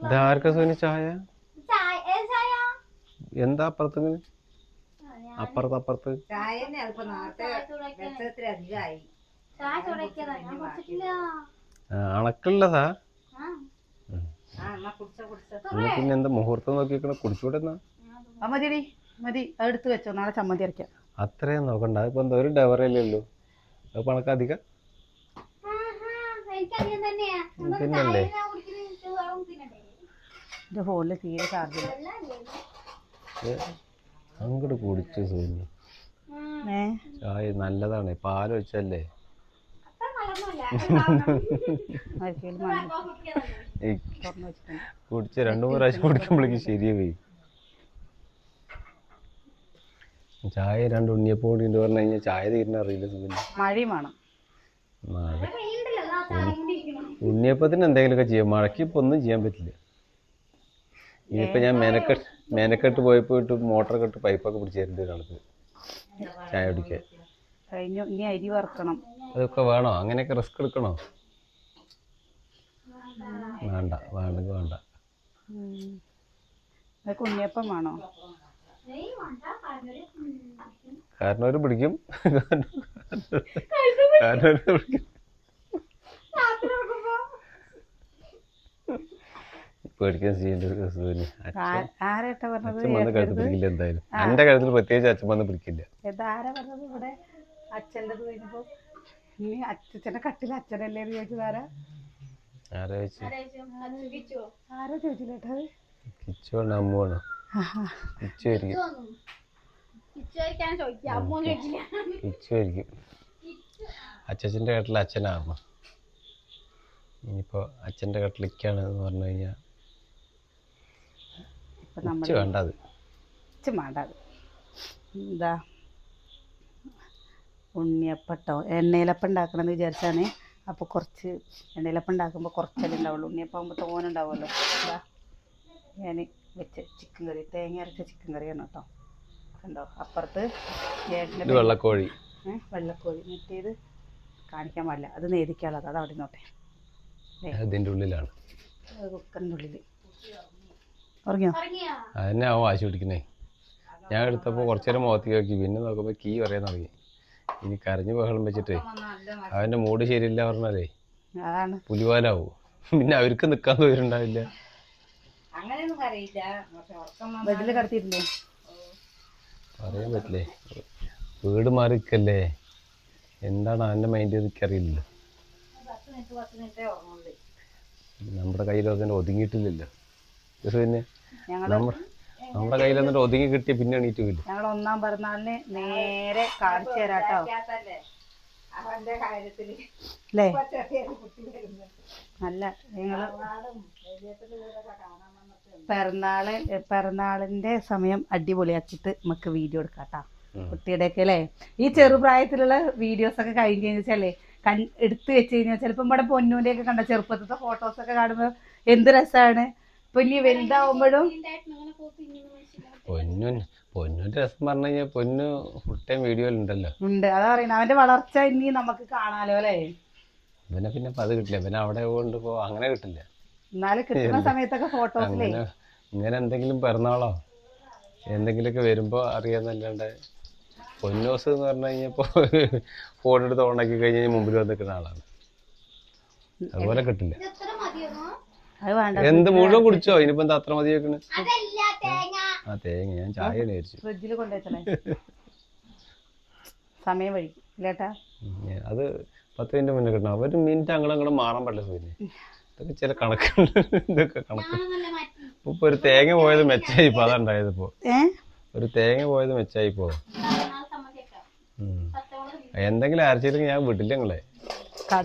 ഇതാർക്കാ സോനി ചായ? എന്താ അപ്പുറത്ത് അപ്പുറത്ത് അണക്കുള്ളതാ? പിന്നെ എന്താ മുഹൂർത്തം നോക്കിക്കണ കുടിച്ചൂടെ? മതി മതി, എടുത്ത് വെച്ചോ, നാളെ ചമ്മന്തി അരക്കാം. അത്രയും നോക്കണ്ട, ഇപ്പൊ എന്താ ഒരു ഡവറല്ലേ ഉള്ളൂ, അത് പണക്കധികം പിന്നല്ലേ. ഫോണില് തീരെ ചാർജ് അങ്ങോട്ട് കുടിച്ചു സോനി. ചായ നല്ലതാണ്, പാല് വെച്ചല്ലേ. കുടിച്ച 2-3 പ്രാവശ്യം കുടിക്കുമ്പോഴേക്കും ശരിയായി. ചായ 2 ഉണ്ണിയപ്പം കൂടി ഉണ്ട് പറഞ്ഞു കഴിഞ്ഞാൽ ചായ തീരുന്ന അറിയില്ല. മഴയും വേണം. ഉണ്ണിയപ്പത്തിന് എന്തെങ്കിലുമൊക്കെ ചെയ്യാം, മഴയ്ക്ക് ഇപ്പൊ ഒന്നും ചെയ്യാൻ പറ്റില്ല. ഇനിയിപ്പോ ഞാൻ മേനക്കെട്ട് പോയപ്പോയിട്ട് മോട്ടറൊക്കെ ഇട്ട് പൈപ്പൊക്കെ പിടിച്ചേരുന്നുണ്ട് ഒരാൾക്ക് ചായ കുടിക്കാൻ. ഇനി അരി വറുക്കണം. അതൊക്കെ വേണോ? അങ്ങനെയൊക്കെ റിസ്ക് എടുക്കണോ? വേണ്ട, വേണ്ടെങ്കിൽ വേണ്ട. ഉണ്ണിയപ്പം വേണോ? കാരണം ഒരു പിടിക്കും, പേടിക്കാൻ ചെയ്യേണ്ട. അച്ഛൻ വന്ന് കഴുത്ത് പിടിക്കില്ല എന്തായാലും. എന്റെ കഴുത്തിൽ പ്രത്യേകിച്ച് അച്ഛൻ വന്ന് പിടിക്കില്ല. ഇവിടെ അച്ഛൻ്റെ കഴിഞ്ഞപ്പോ ഇനി അച്ഛന്റെ കട്ടിൽ അച്ഛനല്ലേ ചോദിച്ചതാരാ? ആരാ ചോദിച്ചില്ലേട്ടത്? കിച്ചുവാണ്, അമ്മുവാണ്. കിച്ചുവായിരിക്കും. അച്ഛൻ്റെ കട്ടിൽ അച്ഛനായിരുന്നു. ഇനിയിപ്പോ അച്ഛൻ്റെ കട്ടിലേക്കാണ് എന്ന് പറഞ്ഞു കഴിഞ്ഞാൽ വേണ്ടത്. എന്താ ഉണ്ണിയപ്പട്ടോ എണ്ണയിലപ്പം ഉണ്ടാക്കണം എന്ന് വിചാരിച്ചാണ്. അപ്പോൾ കുറച്ച് എണ്ണയിലപ്പം ഉണ്ടാക്കുമ്പോൾ കുറച്ചല്ലേ ഉണ്ടാവുള്ളൂ, ഉണ്ണിയപ്പം ആകുമ്പോൾ തോനുണ്ടാവുമല്ലോ. എന്താ ഞാൻ വെച്ച ചിക്കൻ കറി, തേങ്ങ അരച്ച ചിക്കൻ കറിയാണ് കേട്ടോ. കണ്ടോ അപ്പുറത്ത് വെള്ളക്കോഴി. മറ്റേത് കാണിക്കാൻ പാടില്ല, അത് നേദിക്കാനുള്ളത്, അത് അവിടെ നോട്ടെ. ഇതിൻ്റെ ഉള്ളിലാണ്, കുക്കറിൻ്റെ ഉള്ളിൽ. ഉറങ്ങിയോ? അതന്നെ അവൻ വാശി പിടിക്കുന്നേ. ഞാൻ എടുത്തപ്പോൾ കുറച്ചു നേരം മുഖത്തേക്ക് നോക്കി, പിന്നെ നോക്കുമ്പോൾ കീ പറയാൻ തുടങ്ങി. ഇനി കരഞ്ഞു ബഹളം വെച്ചിട്ട് അവൻ്റെ മൂഡ് ശരിയില്ല പറഞ്ഞാലേ പുലിവാലാവും. പിന്നെ അവർക്ക് നിൽക്കാൻ തോന്നുന്നുണ്ടാവില്ല. പറയാൻ പറ്റില്ലേ, വീട് മാറിക്കല്ലേ, എന്താണ് അവൻ്റെ മൈൻഡ് എനിക്കറിയില്ലല്ലോ. നമ്മുടെ കയ്യിലൊന്നും ഒതുങ്ങിയിട്ടില്ലല്ലോ. പിന്നെ നമ്മുടെ കയ്യിൽ എന്നിട്ട് ഒതുങ്ങി കിട്ടിയ പിന്നെ എണീറ്റില്ല. ഞങ്ങൾ 1-ാം പിറന്നാളിന് നേരെ കാണിച്ചു തരാട്ടോ അല്ലേ? അല്ല, ഞങ്ങള് പിറന്നാളിന്റെ സമയം അടിപൊളിയാക്കിയിട്ട് നമുക്ക് വീഡിയോ എടുക്കാട്ടോ കുട്ടിയുടെയൊക്കെ അല്ലേ. ഈ ചെറുപ്രായത്തിലുള്ള വീഡിയോസ് ഒക്കെ കഴിഞ്ഞ് കഴിഞ്ഞാലേ എടുത്തു വെച്ച് കഴിഞ്ഞാൽ ചിലപ്പോൾ ഇവിടെ പൊന്നൂന്റെ ഒക്കെ കണ്ട ചെറുപ്പത്തെ ഫോട്ടോസൊക്കെ കാണുമ്പോൾ എന്ത് രസമാണ്. ഇപ്പൊ ഇനി വലുതാവുമ്പോഴും പൊന്നിന്റെ രസം പറഞ്ഞു കഴിഞ്ഞാൽ പൊന്നു ഫുൾ ടൈം വീഡിയോയിലുണ്ടല്ലോ. ഉണ്ട്, അതാ പറയുന്നത്. അവന്റെ വളർച്ച ഇനി നമുക്ക് കാണാലോ അല്ലേ. പിന്നെ അത് കിട്ടില്ല, പിന്നെ അവിടെ കൊണ്ട് അങ്ങനെ കിട്ടില്ല. എന്നാലും കിട്ടുന്ന സമയത്തൊക്കെ ഫോട്ടോസിലേ ഇങ്ങനെ എന്തെങ്കിലും പിറന്നാളോ എന്തെങ്കിലുമൊക്കെ വരുമ്പോ അറിയാന്നല്ലാണ്ട് പൊന്നോസ് എന്ന് പറഞ്ഞു കഴിഞ്ഞപ്പോ ഫോൺ എടുത്ത് ഓണാക്കി കഴിഞ്ഞാൽ മുമ്പിൽ വന്ന് നിൽക്കുന്ന ആളാണ്. അതുപോലെ കിട്ടില്ല. എന്ത് മുഴുവൻ കുടിച്ചോ? ഇനിയിപ്പോ എന്താ അത്ര മതി വെക്കണ്? ആ തേങ്ങ ഞാൻ ചായ മേടിച്ചു ഫ്രിഡ്ജിൽ കൊണ്ടുവച്ചേ. സമയം വഴി ഇല്ലേട്ടാ, അത് 10 മിനിറ്റ് മുന്നേ കിട്ടണം. ഒരു മിനിറ്റ് അങ്ങോട്ട് മാറാൻ പാടില്ല. പിന്നെ ഇതൊക്കെ ചില കണക്കുണ്ട്. ഇതൊക്കെ കണക്ക്. ഇപ്പൊ ഒരു തേങ്ങ പോയത് മെച്ചായിപ്പോ, അതാണ്ടായത്. ഇപ്പൊ ഒരു തേങ്ങ പോയത് മെച്ചായിപ്പോ. എന്തെങ്കിലും അരച്ചില്ലെങ്കിൽ ഞാൻ വിട്ടില്ല നിങ്ങളെ.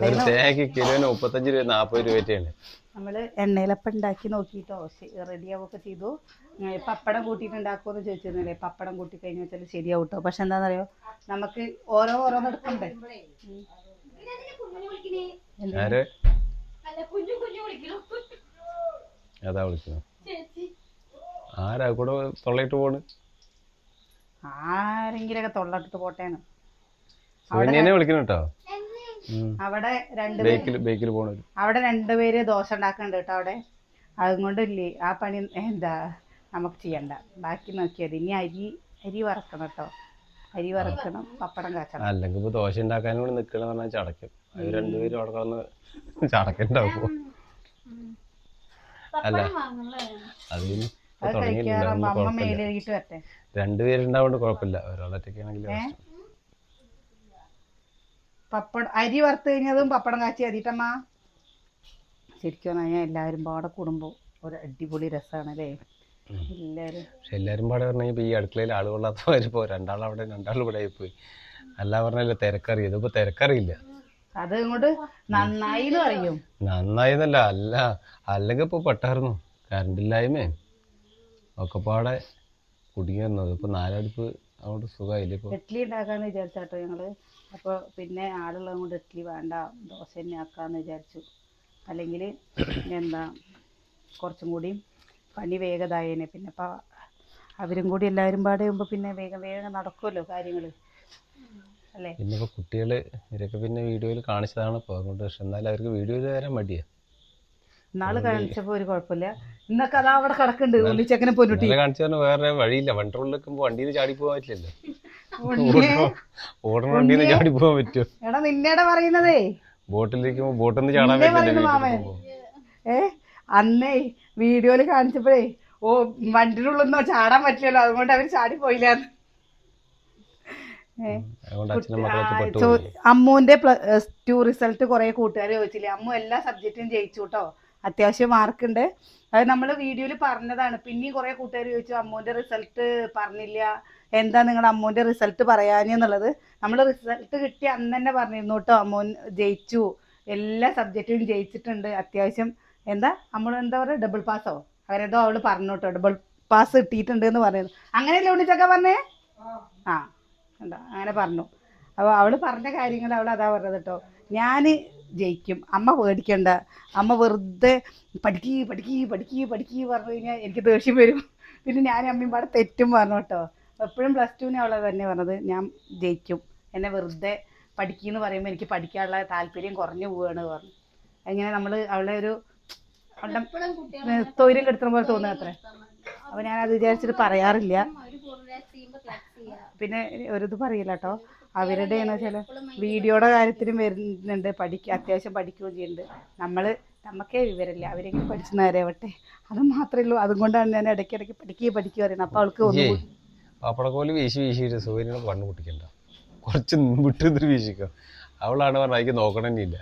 ഒരു തേങ്ങക്ക് കിലോന് 35 രൂപ 40 രൂപയാണ്. നമ്മള് എണ്ണയിലപ്പം ഉണ്ടാക്കി നോക്കിട്ടോ, റെഡിയാവൊക്കെ ചെയ്തു. പപ്പടം കൂട്ടിയിട്ടുണ്ടാക്കുമെന്ന് ചോദിച്ചിരുന്നില്ലേ? പപ്പടം കൂട്ടി കഴിഞ്ഞ് വെച്ചാൽ ശരിയാവും കേട്ടോ. പക്ഷെ എന്താണെന്നറിയോ, നമുക്ക് ഓരോന്ന് എടുക്കണ്ടേ. അതാ വിളിക്കുന്നു. ആരാ കൂടെ തൊള്ളയിട്ട് പോണ്? ആരെങ്കിലൊക്കെ തൊള്ളട്ടിട്ട് പോട്ടേന്ന് വിളിക്കണം കേട്ടോ. അവിടെ ബൈക്കിൽ പോണത്. അവിടെ 2 പേര് ദോശ ഉണ്ടാക്കുന്നുണ്ട് കേട്ടോ. അവിടെ അതുകൊണ്ടില്ലേ ആ പണി എന്താ നമുക്ക് ചെയ്യണ്ട, ബാക്കി നോക്കിയത്. ഇനി അരി വറക്കണം കേട്ടോ, അരി വറക്കണം, പപ്പടം കാച്ചണം. അല്ലെങ്കിൽ ഇപ്പൊ ദോശ ഉണ്ടാക്കാനും കൂടി നിൽക്കണ പറഞ്ഞാൽ ചടക്കും. അത് രണ്ടുപേരും അവിടെ കിടന്ന് ചടക്കുണ്ടാവും. അല്ല അത് കഴിക്കാറാകുമ്പോ അമ്മ മേലെ കഴുകിട്ട് വരട്ടെ. രണ്ടുപേരുണ്ടാവുകൊണ്ട് കുഴപ്പമില്ല, ഒരാളൊറ്റയ്ക്കാണെങ്കിൽ പപ്പടം അരി വറുത്ത് കഴിഞ്ഞതും പപ്പടം കാച്ചി മതിട്ടമ്മ. ശരിക്കും പറഞ്ഞാൽ എല്ലാവരും പാടെ കൂടുമ്പോൾ ഒരു അടിപൊളി രസമാണ് അല്ലേ എല്ലാവരും. പക്ഷെ എല്ലാവരും പാടെ പറഞ്ഞാൽ ഇപ്പോൾ ഈ അടുക്കളയിൽ ആൾ കൊള്ളാത്തവരിപ്പോൾ രണ്ടാളവിടെ രണ്ടാളും ഇവിടെ ആയിപ്പോയി. അല്ല പറഞ്ഞല്ലേ തിരക്കറി, ഇതിപ്പോൾ തിരക്കറിയില്ല. അത് ഇങ്ങോട്ട് നന്നായി എന്ന് പറയും. നന്നായി എന്നല്ല, അല്ല അല്ലെങ്കിൽ ഇപ്പോൾ പെട്ടായിരുന്നു. കറണ്ടില്ലായ്മേ ഒക്കെ പാടെ കുടുങ്ങിയിരുന്നത്. ഇപ്പോൾ നാലടുപ്പ് അതുകൊണ്ട് സുഖമായില്ലേ. ഇപ്പോൾ ഇഡ്ഡലി ഉണ്ടാക്കാന്ന് വിചാരിച്ചാട്ടോ ഞങ്ങള്. അപ്പോൾ പിന്നെ ആളുള്ളത് കൊണ്ട് ഇഡ്ഡലി വേണ്ട, ദോശ തന്നെ ആക്കാമെന്ന് വിചാരിച്ചു. അല്ലെങ്കിൽ എന്താ കുറച്ചും കൂടി പണി വേഗതായേനെ. പിന്നെ അപ്പോൾ അവരും കൂടി എല്ലാവരും പാടെ ആകുമ്പോൾ പിന്നെ വേഗം വേഗം നടക്കുമല്ലോ കാര്യങ്ങൾ അല്ലേ. പിന്നെ ഇപ്പോൾ കുട്ടികൾ ഇവരൊക്കെ പിന്നെ വീഡിയോയിൽ കാണിച്ചതാണ് ഇപ്പോൾ അതുകൊണ്ട്. പക്ഷെ എന്നാലും അവർക്ക് വീഡിയോയിൽ വരാൻ മടിയാ. നാളെ കാണിച്ചപ്പോൾ ഒരു കുഴപ്പമില്ല. ഇന്നൊക്കെ അതാ അവിടെ കിടക്കുന്നുണ്ട് ഉണ്ണിച്ചക്കനെ പൊന്നുട്ടി കാണിച്ചു പറഞ്ഞാൽ വേറെ വഴിയില്ല. വണ്ടറിൽ നിൽക്കുമ്പോൾ വണ്ടിയിൽ ചാടി പോകാൻ പറ്റില്ലല്ലോ. ഓടണ വണ്ടിയിൽ നിന്ന് ചാടി പോകാൻ പറ്റുമോ? എടാ നിന്നേടെ പറയുന്നതേ ബോട്ടിലിരിക്കുമ്പോൾ ബോട്ടിൽ നിന്ന് ചാടാൻ പറ്റില്ല. അന്നേ വീഡിയോയില് കാണിച്ചപ്പോഴേ ഓ വണ്ടിനുള്ളൊന്നും ചാടാൻ പറ്റില്ലല്ലോ, അതുകൊണ്ട് അവര് ചാടി പോയില്ലാന്ന്. അമ്മുവിന്റെ +2 റിസൾട്ട് കുറെ കൂട്ടുകാർ ചോദിച്ചില്ലേ. അമ്മു എല്ലാ സബ്ജക്റ്റും ജയിച്ചു കേട്ടോ, അത്യാവശ്യം മാർക്കുണ്ട്. അത് നമ്മൾ വീഡിയോയിൽ പറഞ്ഞതാണ്. പിന്നെയും കുറെ കൂട്ടുകാർ ചോദിച്ചു അമ്മുവിന്റെ റിസൾട്ട് പറഞ്ഞില്ല, എന്താ നിങ്ങളുടെ അമ്മുവിന്റെ റിസൾട്ട് പറയാനെന്നുള്ളത്. നമ്മൾ റിസൾട്ട് കിട്ടി അന്ന് തന്നെ പറഞ്ഞിരുന്നു കേട്ടോ, അമ്മു ജയിച്ചു, എല്ലാ സബ്ജക്റ്റും ജയിച്ചിട്ടുണ്ട്, അത്യാവശ്യം എന്താ നമ്മൾ എന്താ പറയുക ഡബിൾ പാസ്സോ അവരെന്തോ അവള് പറഞ്ഞു കേട്ടോ, ഡബിൾ പാസ് കിട്ടിയിട്ടുണ്ട് എന്ന് പറയുന്നു. അങ്ങനെയല്ലേ ഉണ്ണിച്ചക്ക പറഞ്ഞേ? ആ എന്താ അങ്ങനെ പറഞ്ഞു. അപ്പോൾ അവൾ പറഞ്ഞ കാര്യങ്ങൾ അവൾ അതാ പറഞ്ഞത് കേട്ടോ. ഞാൻ ജയിക്കും, അമ്മ പേടിക്കണ്ട, അമ്മ വെറുതെ പഠിക്കുക പറഞ്ഞു കഴിഞ്ഞാൽ എനിക്ക് ദേഷ്യം വരും. പിന്നെ ഞാൻ അമ്മയും പാടെ തെറ്റും പറഞ്ഞു കേട്ടോ. എപ്പോഴും +2 അവളെ തന്നെ പറഞ്ഞത് ഞാൻ ജയിക്കും, എന്നെ വെറുതെ പഠിക്കുമെന്ന് പറയുമ്പോൾ എനിക്ക് പഠിക്കാനുള്ള താല്പര്യം കുറഞ്ഞു പോവുകയാണ് പറഞ്ഞു. അങ്ങനെ നമ്മൾ അവളെ ഒരു തൊഴിലും കെടുത്തുന്ന പോലെ തോന്നുക അത്രേ. അപ്പോൾ ഞാനത് വിചാരിച്ചിട്ട് പറയാറില്ല. പിന്നെ ഒരിത് പറയില്ല കേട്ടോ, അവരുടെ എന്ന് വെച്ചാൽ വീഡിയോയുടെ കാര്യത്തിലും വരുന്നുണ്ട്, അത്യാവശ്യം പഠിക്കുകയും ചെയ്യുന്നുണ്ട്. നമുക്കേ വിവരമില്ല, അവരെങ്കിലും പഠിച്ചു നേരെയാവട്ടെ, അത് മാത്രമേ ഉള്ളൂ. അതുകൊണ്ടാണ് ഞാൻ ഇടയ്ക്കിടയ്ക്ക് പഠിക്കുക പറയുന്നത്. അപ്പോൾ അവൾക്ക് ഒന്നും പാപ്പടക്കോല് വീശിയിട്ട് സൂര്യനെ കണ്ണു പൊട്ടിക്കണ്ട, കുറച്ച് വിട്ട് വീശിക്കാം. അവളാണ് പറഞ്ഞത് എനിക്ക് നോക്കണമെന്നില്ല,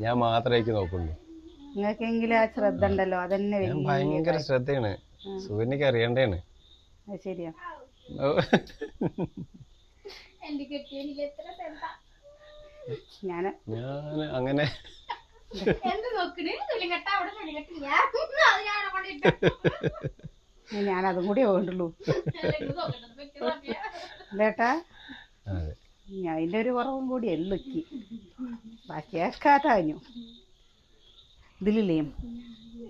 ഞാൻ മാത്രമേ എനിക്ക് നോക്കുള്ളൂ. നിങ്ങൾക്കെങ്കിലും ആ ശ്രദ്ധ ഉണ്ടല്ലോ, അതന്നെ ഭയങ്കര ശ്രദ്ധയാണ്. സൂര്യനക്ക് അറിയണ്ടേണ്. ശരിയാ. ഞാൻ അങ്ങനെ ഞാനതും കൂടി വേണ്ടുള്ളൂ ലേട്ടാ. ഞാൻ അതിൻ്റെ ഒരു കുറവും കൂടി എള്ളുക്കി, ബാക്കിയൊക്കെ കഴിഞ്ഞു. ഇതിലില്ലേ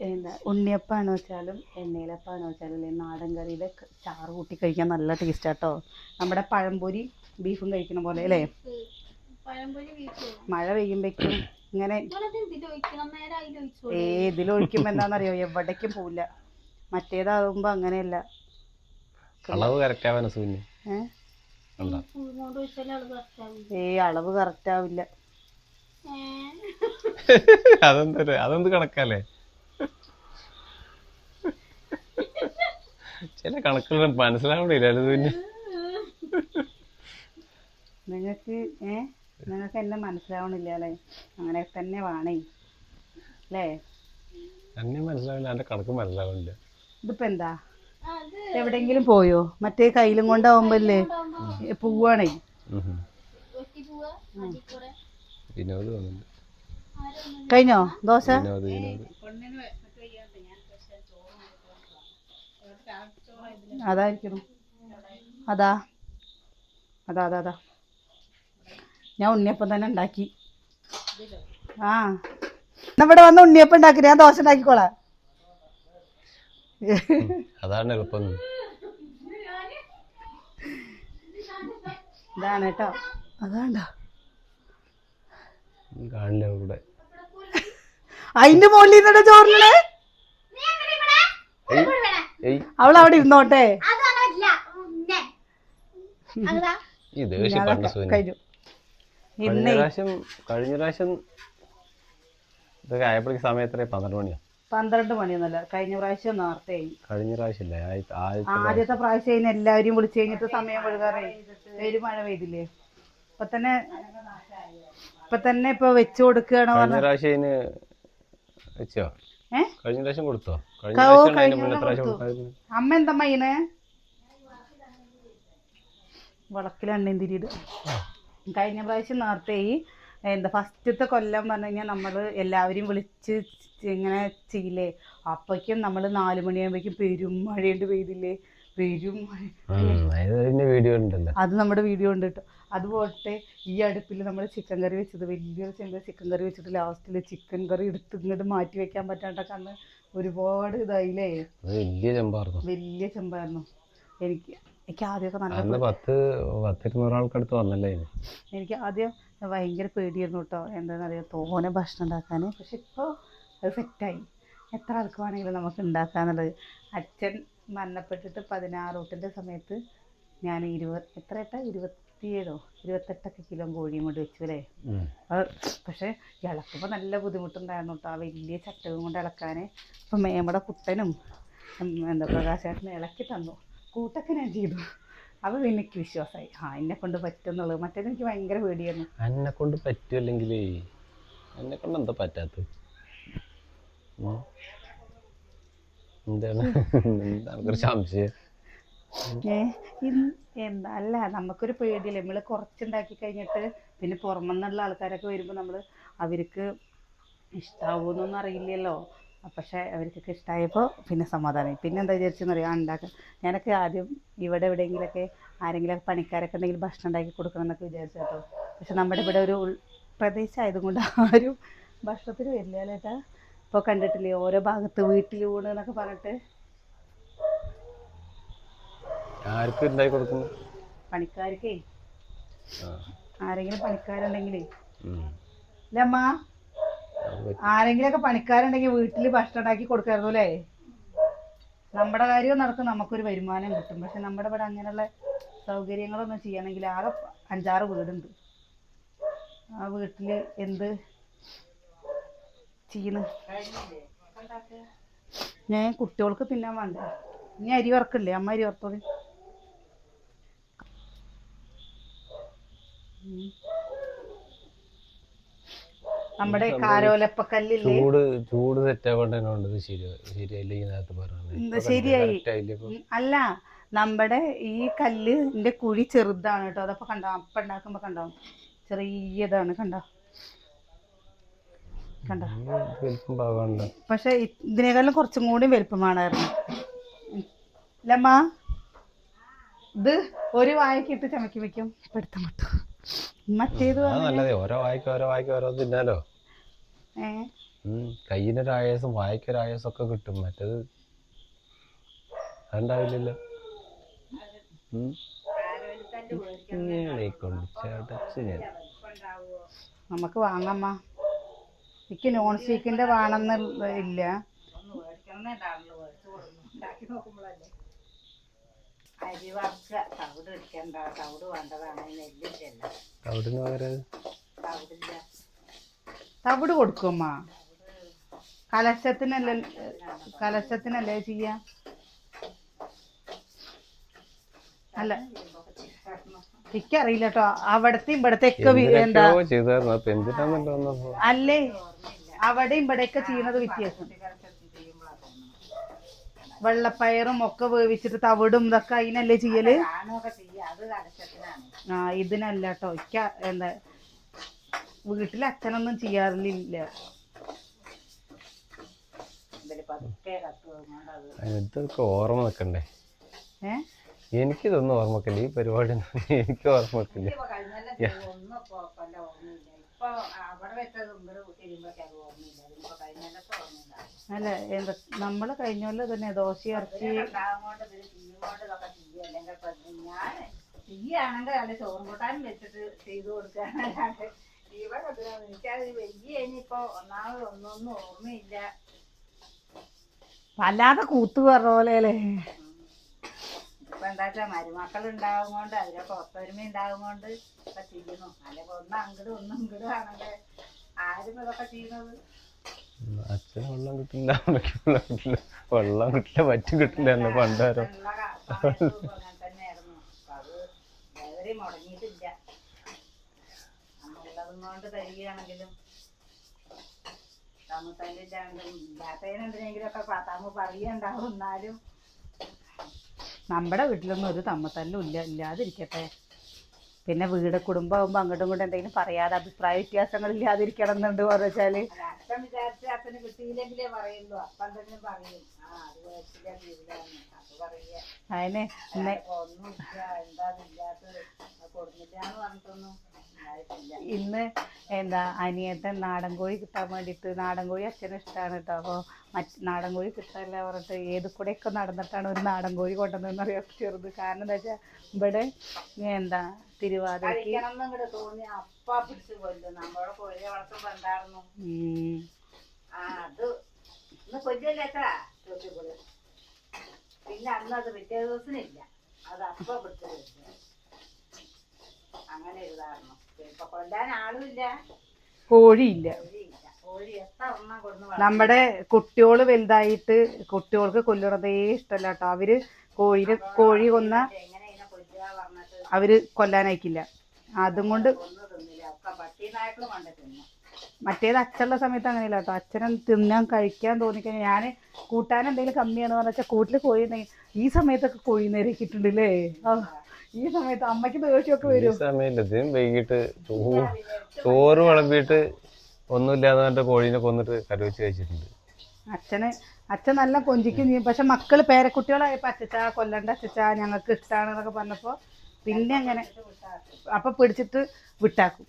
എന്താ ഉണ്ണിയപ്പാണെന്ന് വെച്ചാലും എണ്ണയിലപ്പാണെന്ന് വെച്ചാലും നാടൻ കറിയുടെ ചാറ് കൂട്ടി കഴിക്കാൻ നല്ല ടേസ്റ്റാട്ടോ. നമ്മുടെ പഴംപൊരി ബീഫും കഴിക്കുന്ന പോലെ അല്ലേ. മഴ പെയ്യുമ്പോഴേക്കും ഇങ്ങനെ ഇതിലൊഴിക്കുമ്പോൾ എന്താണെന്നറിയോ, എവിടേക്കും പോവില്ല. മറ്റേതാകുമ്പോൾ അങ്ങനെയല്ല. അളവ് കറക്റ്റ് ആവില്ല. അതെന്ത് കണക്കല്ലേ, ചില കണക്കുകൾ മനസ്സിലാവണില്ല. നിങ്ങൾക്ക് എന്നെ മനസ്സിലാവണില്ല അല്ലേ? അങ്ങനെ തന്നെ വേണേ അല്ലേ? എന്നെ മനസ്സിലാവില്ല, എന്റെ കണക്ക് മനസ്സിലാവണില്ല. ഇതിപ്പോ എന്താ എവിടെങ്കിലും പോയോ? മറ്റേ കയ്യിലും കൊണ്ടാവുമ്പല്ലേ പോവാണേ. വിനോദ് വന്നിട്ടുണ്ട്. കഴിഞ്ഞോ ദോശ? അതായിരിക്കണം. അതാ ഞാൻ ഉണ്ണിയപ്പം തന്നെ ഉണ്ടാക്കി. ആ ഇവിടെ വന്ന് ഉണ്ണിയപ്പം ഉണ്ടാക്കി, ഞാൻ ദോശ ഉണ്ടാക്കിക്കോളാം. അതാണ് എളുപ്പം. ഇതാണ് കേട്ടോ, അതാണ്ടോ കാണില്ല ഇവിടെ. അതിന്റെ മുകളിൽ നിന്നിട്ട് ചോറിനെ അവളവിടെ ഇരുന്നോട്ടെ. ഈ ദേഷ്യം പണ്ട് കഴിഞ്ഞു. കഴിഞ്ഞ പ്രാവശ്യം ഇതൊക്കെ ആയപ്പോഴേക്ക് സമയം എത്ര? 12 മണിയോ? 12 മണിയൊന്നുമല്ല, കഴിഞ്ഞ പ്രാവശ്യം നേരത്തെ. കഴിഞ്ഞ പ്രാവശ്യം ആദ്യത്തെ പ്രാവശ്യം എല്ലാവരും വിളിച്ചു കഴിഞ്ഞിട്ട് സമയം വഴുകാറേ ഒരു മഴ പെയ്തില്ലേ. ഇപ്പൊ തന്നെ ഇപ്പൊ വെച്ചു കൊടുക്കുകയാണോ? കഴിഞ്ഞ പ്രാവശ്യം വെച്ചോ? കഴിഞ്ഞ പ്രാവശ്യം കൊടുത്തോ? അമ്മ എന്തമ്മ ചെയ്യുന്നേ? വിളക്കിൽ എണ്ണയും തിരിയിടുക. കഴിഞ്ഞ പ്രാവശ്യം നേരത്തെ ഫസ്റ്റത്തെ കൊല്ലം പറഞ്ഞു കഴിഞ്ഞാൽ നമ്മൾ എല്ലാവരും വിളിച്ച് ഇങ്ങനെ ചെയ്യില്ലേ. അപ്പോഴേക്കും നമ്മൾ 4 മണിയാകുമ്പോഴേക്കും പെരും മഴയുണ്ട് പെയ്തില്ലേ, പെരും മഴ. അത് നമ്മുടെ വീഡിയോ ഉണ്ട് കേട്ടോ. അതുപോലത്തെ ഈ അടുപ്പിൽ നമ്മൾ ചിക്കൻ കറി വെച്ചത്, വലിയൊരു ചെമ്പ് ചിക്കൻ കറി വെച്ചിട്ട് ലാസ്റ്റിൽ ചിക്കൻ കറി എടുത്ത് ഇങ്ങോട്ട് മാറ്റി വെക്കാൻ പറ്റാണ്ടൊക്കെ അന്ന് ഒരുപാട് ഇതായില്ലേ. വലിയ ചെമ്പായിരുന്നു. എനിക്ക് ആദ്യമൊക്കെ നല്ല എനിക്ക് ആദ്യം ഭയങ്കര പേടിയായിരുന്നു കേട്ടോ. എന്താണെന്നറിയാം, തോനെ ഭക്ഷണം ഉണ്ടാക്കാൻ. പക്ഷെ ഇപ്പോൾ അത് സെറ്റായി. എത്ര ആൾക്ക് വേണമെങ്കിലും നമുക്ക് ഉണ്ടാക്കാന്നുള്ളത്. അച്ഛൻ മരണപ്പെട്ടിട്ട് 16 സമയത്ത് ഞാൻ 27-28 കിലോ കോഴിയും കൊണ്ട് വെച്ചു അല്ലേ. പക്ഷെ ഇളക്കുമ്പോൾ നല്ല ബുദ്ധിമുട്ടുണ്ടായിരുന്നു കേട്ടോ. ആ വലിയ ചട്ടകം കൊണ്ട് ഇളക്കാൻ. ഇപ്പം നമ്മുടെ കുട്ടനും പ്രകാശേട്ടനും ഇളക്കി തന്നു. കൂട്ടൊക്കെ ഞാൻ ചെയ്തു. അപ്പോൾ പിന്നെ എനിക്ക് വിശ്വാസമായി, എന്നെ കൊണ്ട് പറ്റുന്നുള്ളത്. മറ്റേത് എനിക്ക് ഭയങ്കര പേടിയായിരുന്നു. എന്നെ കൊണ്ട് പറ്റുമല്ലെങ്കിൽ എന്നെ കൊണ്ട് എന്താ പറ്റാത്തത്? എന്താണ് സംശയം? അല്ല, നമുക്കൊരു പേടിയല്ലേ. നമ്മൾ കുറച്ചുണ്ടാക്കി കഴിഞ്ഞിട്ട് പിന്നെ പുറമെന്നുള്ള ആൾക്കാരൊക്കെ വരുമ്പോൾ അവർക്ക് ഇഷ്ടാവുമെന്നൊന്നും അറിയില്ലല്ലോ. പക്ഷേ അവർക്കൊക്കെ ഇഷ്ടമായപ്പോൾ പിന്നെ സമാധാനം. പിന്നെ എന്താ വിചാരിച്ചെന്നറിയാം, ഉണ്ടാക്കാൻ ഞാനൊക്കെ ആദ്യം ഇവിടെ എവിടെയെങ്കിലൊക്കെ ആരെങ്കിലും പണിക്കാരൊക്കെ ഉണ്ടെങ്കിൽ ഭക്ഷണം ഉണ്ടാക്കി കൊടുക്കണം എന്നൊക്കെ വിചാരിച്ചു കേട്ടോ. പക്ഷെ നമ്മുടെ ഇവിടെ ഒരു പ്രദേശമായതുകൊണ്ട് ആരും ഭക്ഷണത്തിന് വരില്ല ചേട്ടാ. ഇപ്പോൾ കണ്ടിട്ടില്ലേ ഓരോ ഭാഗത്ത് വീട്ടിലൂടെ എന്നൊക്കെ പറഞ്ഞിട്ട് പണിക്കാർക്കേ. ആരെങ്കിലും പണിക്കാരുണ്ടെങ്കിലേ അമ്മ, ആരെങ്കിലൊക്കെ പണിക്കാരുണ്ടെങ്കിൽ വീട്ടിൽ ഭക്ഷണം ഉണ്ടാക്കി കൊടുക്കായിരുന്നു അല്ലേ. നമ്മുടെ കാര്യവും നടക്കും, നമുക്കൊരു വരുമാനം കിട്ടും. പക്ഷെ നമ്മുടെ ഇവിടെ അങ്ങനെയുള്ള സൗകര്യങ്ങളൊന്നും ചെയ്യണമെങ്കിൽ ആകെ 5-6 വീടുണ്ട്. ആ വീട്ടിൽ എന്ത് ചെയ്യണം? ഞാൻ കുട്ടികൾക്ക് തിന്നാൻ വേണ്ടേ. ഇനി അരി വറക്കില്ലേ? അമ്മ അരി വറുത്തോളി. നമ്മുടെ കാരോലപ്പക്കല്ലില്ലേ, ചൂട് ശരിയായി. അല്ല, നമ്മുടെ ഈ കല്ലിന്റെ കുഴി ചെറുതാണ് കേട്ടോ. അതപ്പോ കണ്ടോ, അപ്പം ഉണ്ടാക്കുമ്പോ കണ്ടോ ചെറിയതാണ്, കണ്ടോ. പക്ഷെ ഇതിനേക്കാളും കുറച്ചും കൂടി വലുപ്പമാണായിരുന്നു അല്ലമ്മ. ഇത് ഒരു വായക്ക് ഇട്ട് ചമക്കി വെക്കും, പെടുത്തം വിട്ടു. മറ്റേത് ഓരോ വായിക്ക് ഓരോ തിന്നാലോ. കയ്യിനൊരായാസം വായിക്കൊരായാസം ഒക്കെ കിട്ടും. മറ്റേത് അതുണ്ടാവില്ലല്ലോ. നമുക്ക് വാങ്ങമ്മ. എനിക്ക് നോൺ സ്റ്റിക്കിന്റെ വേണമെന്ന് ഇല്ല. തവിട് കൊടുക്കുമ്മ. കലശത്തിനല്ലേ ചെയ്യാ. അല്ല, എനിക്കറിയില്ല കേട്ടോ. അവിടത്തെ ഇവിടത്തെയൊക്കെ എന്താ അല്ലേ, അവിടെ ഇവിടെയൊക്കെ ചെയ്യുന്നത് വ്യത്യാസം. വെള്ളപ്പയറും ഒക്കെ വേവിച്ചിട്ട് തവിടും ഇതൊക്കെ അതിനല്ലേ ചെയ്യല്. ഇതിനല്ല കേട്ടോ. എന്താ വീട്ടിൽ അച്ഛനൊന്നും ചെയ്യാറില്ല. ഇതൊക്കെ ഓർമ്മ വെക്കണ്ടേ? എനിക്കിതൊന്നും ഓർമ്മ വെക്കില്ല. ഈ പരിപാടി എനിക്ക് ഓർമ്മ വെക്കില്ല. അല്ല, എന്താ നമ്മള് കഴിഞ്ഞല്ലോ തന്നെ ദോശ ഇറച്ചി തീയാണെങ്കിൽ അല്ല ചോറും കൂട്ടാനും വെച്ചിട്ട് ചെയ്തു കൊടുക്കാനല്ലാണ്ട് എനിക്കത് വലിയ ഇനിയിപ്പോ ഒന്നാമത് ഒന്നൊന്നും ഓർമ്മയില്ല. വല്ലാതെ കൂത്തു പറഞ്ഞ പോലെ അല്ലേ. ഇപ്പൊ എന്താ വെച്ചാ മരുമക്കൾ ഉണ്ടാവും കൊണ്ട് അതിലൊക്കെ ഒത്തൊരുമ ഉണ്ടാവും കൊണ്ട് ഇപ്പൊ ചെയ്യുന്നു. അല്ലെങ്കിൽ ഒന്ന് അങ്ങോട്ട് ഒന്ന് ഇങ്ങോട്ട് ആണെങ്കിൽ ആരും ഇതൊക്കെ ചെയ്യുന്നത്. അച്ഛന് വെള്ളം കിട്ടില്ല, അമ്മയ്ക്ക് വെള്ളം കിട്ടില്ല, വെള്ളം കിട്ടില്ല, വറ്റി കിട്ടില്ല എന്ന് പണ്ടാരോ. അങ്ങനെ തന്നെയായിരുന്നു. അത് വേറെ മുടങ്ങിയിട്ടില്ല. നമ്മളുള്ളതും കൊണ്ട് തരികയാണെങ്കിലും തമ്മിത്തല്ലില്ലാണ്ടും ഇല്ലാത്തതിനെന്തിനെങ്കിലും ഒക്കെ തമ്മ് പറയുണ്ടാവും. എന്നാലും നമ്മുടെ വീട്ടിലൊന്നും ഒരു തമ്മത്തല്ലും ഇല്ലാതിരിക്കട്ടെ. പിന്നെ വീട് കുടുംബമാകുമ്പോൾ അങ്ങോട്ടും ഇങ്ങോട്ടും എന്തെങ്കിലും പറയാതെ അഭിപ്രായ വ്യത്യാസങ്ങൾ ഇല്ലാതിരിക്കണം എന്നുണ്ട് പറഞ്ഞാല്. അച്ഛൻ വിചാരിച്ച അച്ഛന് കിട്ടിയില്ലെങ്കിലേ പറയുള്ളൂ. അപ്പം എന്തെങ്കിലും പറയും, അത് മേടിച്ചില്ല ചെയ്തില്ലാന്ന്. അത് പറയുക അതിന് ഒന്നുമില്ല, എന്താ ഇല്ലാത്തത്, കൊടുന്നില്ലാന്ന് പറഞ്ഞിട്ടൊന്നും ഉണ്ടായിട്ടില്ല. ഇന്ന് അനിയത്തൻ നാടൻ കോഴി കിട്ടാൻ വേണ്ടിയിട്ട്, നാടൻ കോഴി അച്ഛനും ഇഷ്ടമാണ് കേട്ടോ. അപ്പോൾ നാടൻ കോഴി കിട്ടാനില്ല പറഞ്ഞിട്ട് ഏത് കൂടെയൊക്കെ നടന്നിട്ടാണ് ഒരു നാടൻ കോഴി കൊണ്ടുവന്നതെന്ന് അറിയാം ചെറുത്. കാരണം എന്താ വെച്ചാൽ ഇവിടെ തിരുവാതിരക്ക് തോന്നി അപ്പ പിടിച്ച് കൊല്ലും. നമ്മളെ കോഴിയെ വളർത്തുമ്പോ ഉണ്ടായിരുന്നു. അത് ഇന്ന് കൊല്ലല്ലേക്കാ ചോദിച്ചപ്പോള്. പിന്നെ അന്ന് അത് പിറ്റേ ദിവസമില്ല, അത് അപ്പ പിടിച്ച് കൊല്ലും. അങ്ങനെ ഇതായിരുന്നു. ഇപ്പൊ കൊല്ലാൻ ആളുമില്ല, കോഴിയില്ല. കോഴി എത്ര എണ്ണം കൊടുന്ന് നമ്മുടെ കുട്ടിയോള് വലുതായിട്ട് കുട്ടികൾക്ക് കൊല്ലണതേ ഇഷ്ടമല്ല കേട്ടോ. അവര് കോഴി കൊന്ന എങ്ങനെ ഇതിനെ കൊല്ലുക പറഞ്ഞിട്ട് അവര് കൊല്ലാനയക്കില്ല. അതും കൊണ്ട് ഒന്നും തിന്നില്ല. ഒക്കെ പട്ടി നായ്ക്കളും കൊണ്ട് തിന്നു. മറ്റേത് അച്ഛനുള്ള സമയത്ത് അങ്ങനെയില്ല കേട്ടോ. അച്ഛനെ കഴിക്കാൻ തോന്നിക്കഴിഞ്ഞാൽ ഞാൻ കൂട്ടാൻ എന്തെങ്കിലും കമ്മിയാണെന്ന് പറഞ്ഞാൽ കൂട്ടിൽ കോഴി ഈ സമയത്തൊക്കെ കോഴി നേരിട്ടിട്ടുണ്ടല്ലേ. ഈ സമയത്ത് അമ്മയ്ക്ക് ദേഷ്യമൊക്കെ വരും. സമയത്ത് വൈകിട്ട് ചോറ് വിളമ്പിയിട്ട് ഒന്നുമില്ലാതെ പറഞ്ഞിട്ട് കോഴീനെ കൊന്നിട്ട് കറി വെച്ച് കഴിച്ചിട്ടുണ്ട്. അച്ഛൻ നല്ല കൊഞ്ചിക്കും ചെയ്യും. പക്ഷെ മക്കള് പേരക്കുട്ടികളായപ്പോ അച്ഛച്ചാ കൊല്ലണ്ട അച്ഛച്ചാ ഞങ്ങൾക്ക് ഇഷ്ടമാണെന്നൊക്കെ പറഞ്ഞപ്പോ പിന്നെ അങ്ങനെ അപ്പൊ പിടിച്ചിട്ട് വിട്ടാക്കും.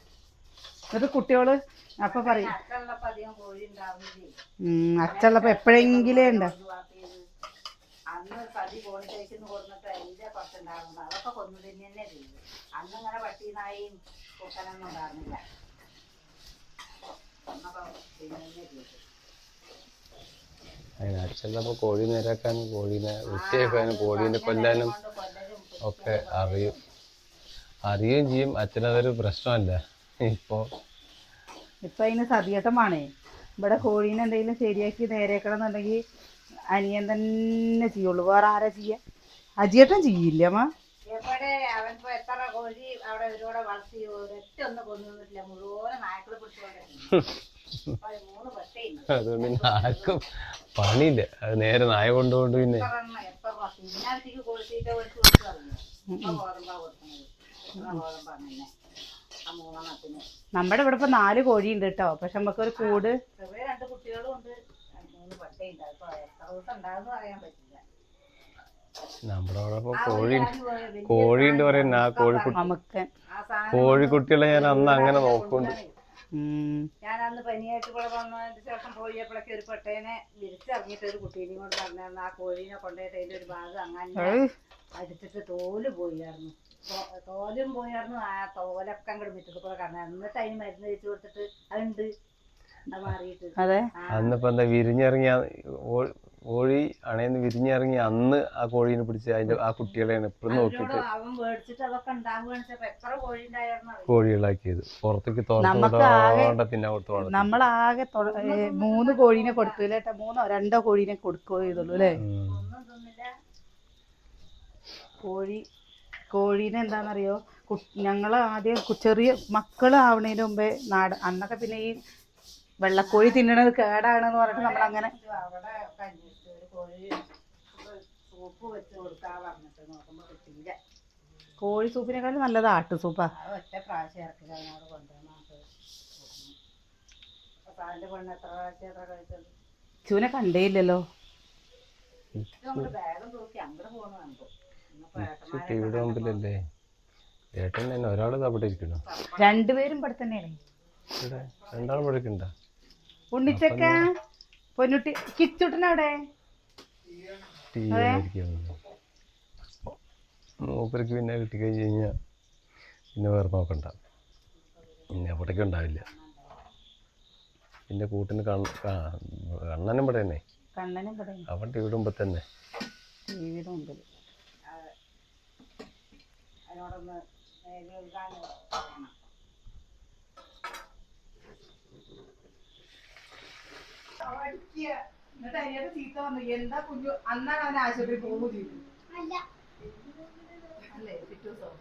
എന്നിട്ട് കുട്ടികള് അപ്പൊ പറയും അച്ഛനുള്ളപ്പോ എപ്പോഴെങ്കിലേ ഉണ്ടാവും. അന്ന് സതി പോണിട്ടേക്ക് കൊടുത്തിട്ട് അതിന്റെ കുറച്ചുണ്ടാകുന്നു. അതൊക്കെ കൊന്നു തന്നെ ചെയ്യും. അന്ന് ഇങ്ങനെ പട്ടി നായും കുട്ടനൊന്നും ഉണ്ടായിരുന്നില്ല. അച്ഛനപ്പോ കോഴി നേരാക്കാനും കോഴീനെ വൃത്തിയാക്കാനും കോഴീനെ കൊല്ലാനും ഒക്കെ അറിയുകയും ചെയ്യും. അച്ഛനതൊരു പ്രശ്നമല്ല. ഇപ്പൊ അതിന് സതിയേട്ടമാണേ. ഇവിടെ കോഴീനെ എന്തെങ്കിലും ശരിയാക്കി നേരേക്കണം എന്നുണ്ടെങ്കിൽ അനിയൻ തന്നെ ചെയ്യുള്ളൂ. വേറെ ആരാ ചെയ്യാ? അജിയേട്ടൻ ചെയ്യില്ല അമ്മ. എവിടെ അവൻ എത്ര കോഴി അവിടെ ഇവരോടെ വളർത്തി ഒരൊറ്റ ഒന്ന് കൊണ്ടുവന്നിട്ടില്ല. മുഴുവൻ നായ്ക്കളെ പിടിച്ചുകൊണ്ടിരുന്നു. 3 പട്ടയുണ്ട്. അതുകൊണ്ട് പിന്നെ ആർക്കും പണിയില്ല. അത് നേരെ നായ കൊണ്ടുകൊണ്ട് പിന്നെ പിന്നെ കൊടുത്തിട്ട് കൊടുത്തു പറഞ്ഞു ഗോതമ്പാ കൊടുക്കുന്നത്. ഗോതമ്പ അങ്ങനെ ആ 3 നമ്മുടെ ഇവിടെ ഇപ്പൊ 4 കോഴിയുണ്ട് കേട്ടോ. പക്ഷെ നമുക്കൊരു കൂട് ചെറിയ 2 കുട്ടികളും ഉണ്ട്. 3 പട്ടയുണ്ട്. അപ്പൊ എത്ര ദിവസം ഉണ്ടാകുന്ന പറയാൻ പറ്റില്ല. നമ്മുടെ അവിടെ കോഴിയുണ്ട് പറയുന്ന ആ കോഴിക്കുട്ടികളെ ഞാൻ അന്ന് അങ്ങനെ നോക്കുന്നുണ്ട്. ഞാൻ അന്ന് പനിയായിട്ട് ഇവിടെ വന്നതിന് ശേഷം പോയപ്പോഴൊക്കെ ഒരു പെട്ടേനെ വിരിച്ചിറങ്ങിയിട്ട് ഒരു കുട്ടീനെയും കൊണ്ട് പറഞ്ഞായിരുന്നു. ആ കോഴീനെ കൊണ്ടുപോയിട്ട് അതിന്റെ ഒരു ഭാഗം അങ്ങനെ അടിച്ചിട്ട് തോല് പോയായിരുന്നു. തോലും പോയായിരുന്നു. ആ തോലൊക്കെ അങ്ങോട്ട് വിറ്റിട്ട് കൂടെ കാണാൻ. എന്നിട്ട് അതിന് മരുന്ന് വെച്ച് കൊടുത്തിട്ട് അതുണ്ട് അത് മാറിയിട്ട്. അന്നിപ്പോ എന്താ വിരിഞ്ഞിറങ്ങിയ കോഴി അണയെന്ന് വിരിഞ്ഞിറങ്ങി അന്ന് ആ കോഴീനെ പിടിച്ച് അതിന്റെ ആ കുട്ടികളെയാണ് എപ്പോഴും നോക്കിയിട്ട് അവൻ മേടിച്ചിട്ട് അതൊക്കെ ഉണ്ടാവുക എത്ര കോഴി ഉണ്ടായിരുന്നു കോഴികളാക്കിയത്. പുറത്തേക്ക് തുറന്നു പിന്നെ നമ്മളാകെ 3 കോഴീനെ കൊടുത്തു അല്ലേ? 3ഓ 2ഓ കോഴീനെ കൊടുക്കുകയോ ചെയ്തുള്ളൂ അല്ലേ? കോഴീനെ എന്താണെന്നറിയോ, ഞങ്ങൾ ആദ്യം ചെറിയ മക്കളാവണതിന് മുമ്പേ അന്നൊക്കെ പിന്നെ ഈ വെള്ളക്കോഴി തിന്നണത് കേടാണെന്ന് പറഞ്ഞിട്ട് നമ്മളങ്ങനെ കോഴി സൂപ്പിനെക്കാളും നല്ലത് ആട്ടു സൂപ്പാ. ഒറ്റ പ്രാവശ്യം ഇറക്കില്ല അതിനോട് കൊണ്ടുവന്നിട്ട് എത്ര പ്രാവശ്യം കഴിച്ചത്. ചൂനെ കണ്ടേയില്ലല്ലോ. ബാഗും തൂക്കി അങ്ങോട്ട് പോകണ കണ്ടു. ടിവിയുടെ മുമ്പിലല്ലേ ഏട്ടൻ തന്നെ. ഒരാള് അവിടെ ഇരിക്കണോ? 2 പേരും ഇവിടെ തന്നെയാണ്. 2 പഠിക്കണ്ട. ഉണ്ണിച്ചക്ക പൊന്നുട്ടി കിച്ചുട്ടനവിടെ മൂപ്പർക്ക് പിന്നെ കിട്ടിക്കഴിഞ്ഞ് കഴിഞ്ഞാൽ പിന്നെ വേറെ നോക്കണ്ട. പിന്നെ എവിടേക്കും ഉണ്ടാവില്ല. പിന്നെ കൂട്ടിന് കണ്ണനും ഇവിടെ തന്നെ. കണ്ണനും പറയും അവൻ ടിവിയുടെ മുമ്പ് തന്നെ. ടിവിയുടെ മുമ്പിൽ അതിനോടൊന്ന് എഴുതാൻ എന്നിട്ട് അതിനോട് ചീത്ത വന്നു എന്താ കുഞ്ഞു അന്നാണ് അവൻ ആശുപത്രി പോവുകയും ചെയ്തു അല്ലേ പിറ്റേ ദിവസം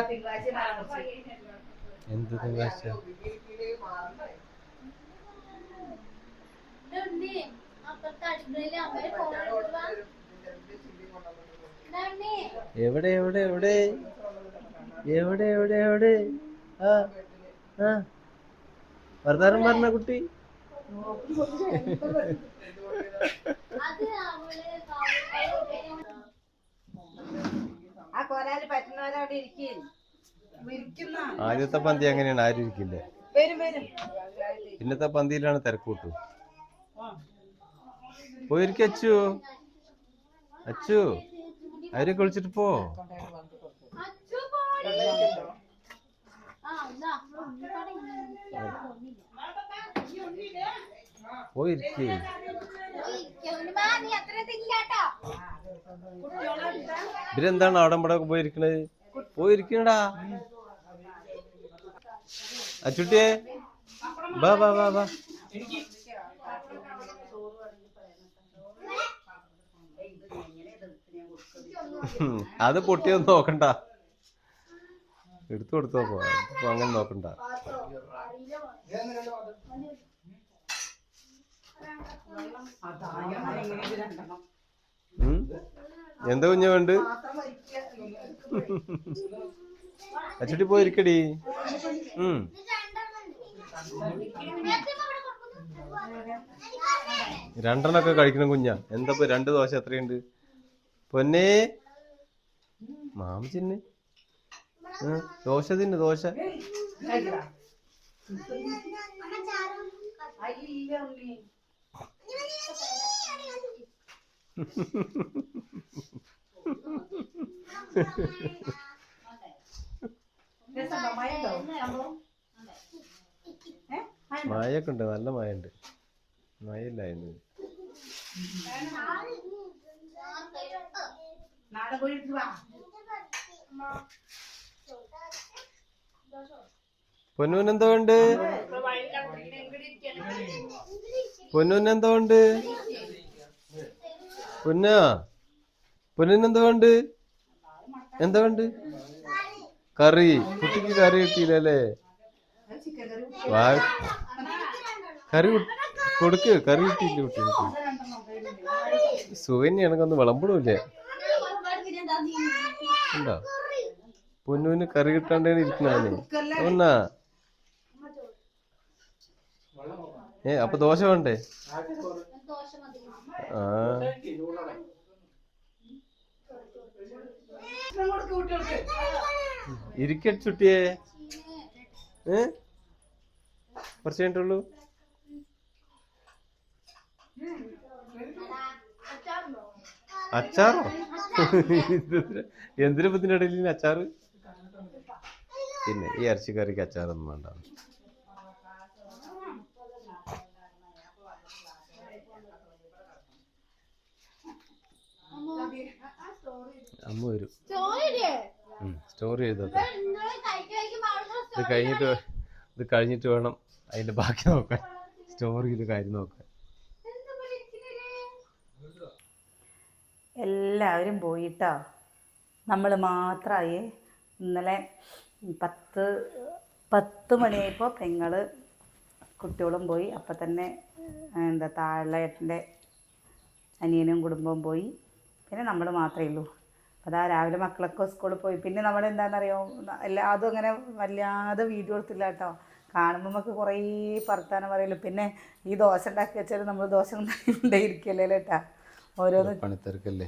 തിങ്കളാഴ്ച എന്ത് തിങ്കളാഴ്ച? എവിടെ എവിടെ എവിടെ എവിടെ എവിടെ എവിടെ? ആ ആ വർത്താനം പറഞ്ഞ കുട്ടി. ആ കോലാല് പറ്റുന്നവരെ അവിടെ ഇരിക്കും. ആദ്യത്തെ പന്തി അങ്ങനെയാണ്, ആരും ഇരിക്കില്ലേ. പിന്നത്തെ പന്തിയിലാണ് തിരക്ക് കൂട്ടു. പോയിരിക്കും അച്ചു, അച്ചു അവരൊക്കെ വിളിച്ചിട്ട് പോ. പോയിരിക്കേ. ഇവരെന്താണ് അവിടെ ഇവിടെ പോയിരിക്കണത്? പോയിരിക്കണടാ അച്ചുട്ടിയെ. വാ വാ വാ വാ. അത് പൊട്ടിയൊന്നും നോക്കണ്ട, എടുത്തു കൊടുത്തോ. പോ അങ്ങനെ നോക്കണ്ട. എന്താ കുഞ്ഞ വേണ്ട? അച്ചുട്ടി പോയിരിക്കടി. രണ്ടെണ്ണൊക്കെ കഴിക്കണം കുഞ്ഞ. എന്താ 2 ദോശ എത്രയുണ്ട് പൊന്നേ? മാമച്ചിന് ദോശ തിന്ന് ദോശ. മായൊക്കെ ഉണ്ട്, നല്ല മായുണ്ട്. മയില്ലായിരുന്നു. പൊന്നൂനെന്തോ ഉണ്ട്? പൊന്നൂനെന്തോ ഉണ്ട്? പൊന്നൂനെന്തോ ഉണ്ട്? എന്താ ഉണ്ട്? കറി. കുട്ടിക്ക് കറി കിട്ടിയില്ലല്ലേ? കറി കൊടുക്ക്. കറി കിട്ടിയില്ല കുട്ടിക്ക്. സുകന്യാണെങ്കൊന്ന് വിളമ്പിടൂല്ലേ? ഉണ്ടോ? പൊന്നൂന് കറി കിട്ടാണ്ടാണ് ഇരിക്കണേ. ഒന്നാ അപ്പൊ ദോശ വേണ്ടേ? ആ ഇരിക്കച്ചുട്ടിയെ. കുറച്ച് കഴിഞ്ഞിട്ടുള്ളൂ. അച്ചാറോ? എന്തിനാ ഇതിന്റെ ഇടയിൽ അച്ചാറ്? പിന്നെ ഈ ഇറച്ചിക്കറിക്ക് അച്ചാറൊന്നും വേണ്ട. അമ്മ വരും. സ്റ്റോറി എഴുതാത്ത. ഇത് കഴിഞ്ഞിട്ട് വേണം അതിന്റെ ബാക്കി നോക്കാൻ. സ്റ്റോറിയില് കാര്യം നോക്കാൻ. എല്ലാവരും പോയിട്ടോ, നമ്മൾ മാത്രമായി. ഇന്നലെ 10 മണിയായപ്പോൾ പെങ്ങള് കുട്ടികളും പോയി. അപ്പം തന്നെ താഴേട്ടൻ്റെ അനിയനും കുടുംബവും പോയി. പിന്നെ നമ്മൾ മാത്രമേ ഉള്ളൂ. അതാ രാവിലെ മക്കളൊക്കെ സ്കൂളിൽ പോയി. പിന്നെ നമ്മൾ എന്താണെന്നറിയോ, എല്ലാതും അങ്ങനെ വല്ലാതെ വീഡിയോ എടുത്തില്ല കേട്ടോ. കാണുമ്പോൾ നമുക്ക് കുറേ വർത്താനം പറയുള്ളൂ. പിന്നെ ഈ ദോശ ഉണ്ടാക്കി വെച്ചാൽ നമ്മൾ ദോശ ഉണ്ടായിരിക്കല്ലേ കേട്ടാ. ഓരോന്ന് പണിത്തിരക്കല്ലേ.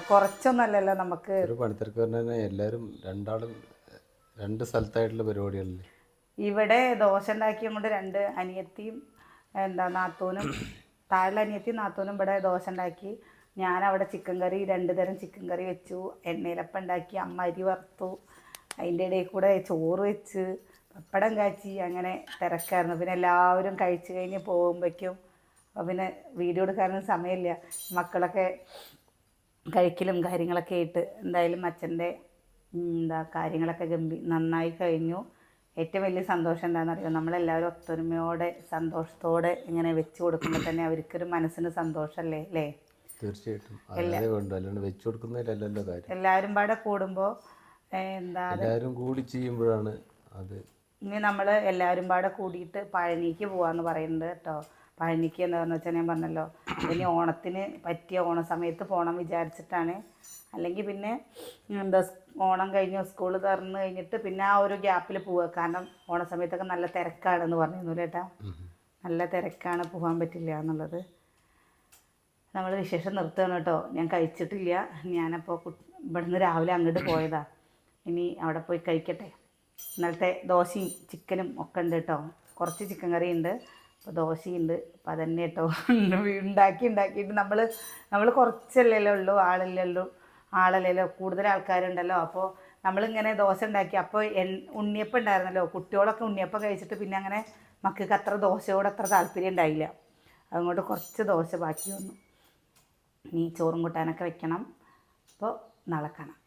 കുറച്ചൊന്നല്ലല്ലോ നമുക്ക്. പണിത്തിരക്ക് പറഞ്ഞാൽ എല്ലാവരും രണ്ടാളും 2 സ്ഥലത്തായിട്ടുള്ള പരിപാടികളല്ലേ. ഇവിടെ ദോശ ഉണ്ടാക്കിയത് കൊണ്ട് 2 അനിയത്തിയും നാത്തൂനും, താഴെ അനിയത്തിയും നാത്തൂനും ഇവിടെ ദോശ ഉണ്ടാക്കി. ഞാനവിടെ ചിക്കൻ കറി 2 തരം ചിക്കൻ കറി വെച്ചു. എണ്ണയിലപ്പം ഉണ്ടാക്കി. അമ്മ അരി വറുത്തു. അതിൻ്റെ ഇടയിൽ കൂടെ ചോറ് വെച്ച് പപ്പടം കാച്ചി അങ്ങനെ തിരക്കായിരുന്നു. പിന്നെ എല്ലാവരും കഴിച്ച് കഴിഞ്ഞ് പോകുമ്പോഴേക്കും പിന്നെ വീഡിയോ എടുക്കാനൊന്നും സമയമില്ല. മക്കളൊക്കെ കഴിക്കലും കാര്യങ്ങളൊക്കെ ആയിട്ട് എന്തായാലും അച്ഛൻ്റെ കാര്യങ്ങളൊക്കെ നന്നായി കഴിഞ്ഞു. ഏറ്റവും വലിയ സന്തോഷം എന്താണെന്നറിയോ, നമ്മളെല്ലാവരും ഒത്തൊരുമയോടെ സന്തോഷത്തോടെ ഇങ്ങനെ വെച്ച് കൊടുക്കുമ്പോൾ തന്നെ അവർക്കൊരു മനസ്സിന് സന്തോഷമല്ലേ അല്ലേ? തീർച്ചയായിട്ടും അല്ലാണ്ട് വെച്ച് കൊടുക്കുന്നതിലല്ലല്ലോ കാര്യം. എല്ലാവരും പാടെ കൂടുമ്പോൾ എല്ലാവരും കൂടി ചെയ്യുമ്പോഴാണ് അത്. ഇനി നമ്മൾ എല്ലാവരും പാടെ കൂടിയിട്ട് പഴനിക്ക് പോകാമെന്ന് പറയുന്നുണ്ട് കേട്ടോ. പഴനിക്ക് എന്താണെന്ന് വെച്ചാൽ ഞാൻ പറഞ്ഞല്ലോ, ഇനി ഓണത്തിന് പറ്റിയ ഓണ സമയത്ത് പോകണം വിചാരിച്ചിട്ടാണ്. അല്ലെങ്കിൽ പിന്നെ ഓണം കഴിഞ്ഞ് സ്കൂൾ തുറന്ന് കഴിഞ്ഞിട്ട് പിന്നെ ആ ഒരു ഗ്യാപ്പിൽ പോവുക. കാരണം ഓണ സമയത്തൊക്കെ നല്ല തിരക്കാണെന്ന് പറഞ്ഞിരുന്നു ചേട്ടാ. നല്ല തിരക്കാണ്, പോകാൻ പറ്റില്ല എന്നുള്ളത്. നമ്മൾ വിശേഷം നിർത്തുകയാണ് കേട്ടോ. ഞാൻ കഴിച്ചിട്ടില്ല. ഞാനപ്പോൾ ഇവിടുന്ന് രാവിലെ അങ്ങോട്ട് പോയതാ. ഇനി അവിടെ പോയി കഴിക്കട്ടെ. ഇന്നലത്തെ ദോശയും ചിക്കനും ഒക്കെ ഉണ്ട് കേട്ടോ. കുറച്ച് ചിക്കൻ കറി ഉണ്ട്, അപ്പോൾ ദോശയുണ്ട്. അപ്പോൾ അതന്നെ കേട്ടോ ഉണ്ടാക്കിയിട്ട് നമ്മൾ കുറച്ചല്ലല്ലോ ഉള്ളൂ, ആളല്ലല്ലോ, കൂടുതൽ ആൾക്കാരുണ്ടല്ലോ. അപ്പോൾ നമ്മളിങ്ങനെ ദോശ ഉണ്ടാക്കി. അപ്പോൾ ഉണ്ണിയപ്പം ഉണ്ടായിരുന്നല്ലോ, കുട്ടികളൊക്കെ ഉണ്ണിയപ്പം കഴിച്ചിട്ട് പിന്നെ അങ്ങനെ മക്കൾക്ക് അത്ര ദോശയോട് അത്ര താല്പര്യം ഉണ്ടായില്ല. അതുകൊണ്ട് കുറച്ച് ദോശ ബാക്കി വന്നു. ഇനി ചോറും കൂട്ടാനൊക്കെ വെക്കണം. അപ്പോൾ നാളെ കാണാം.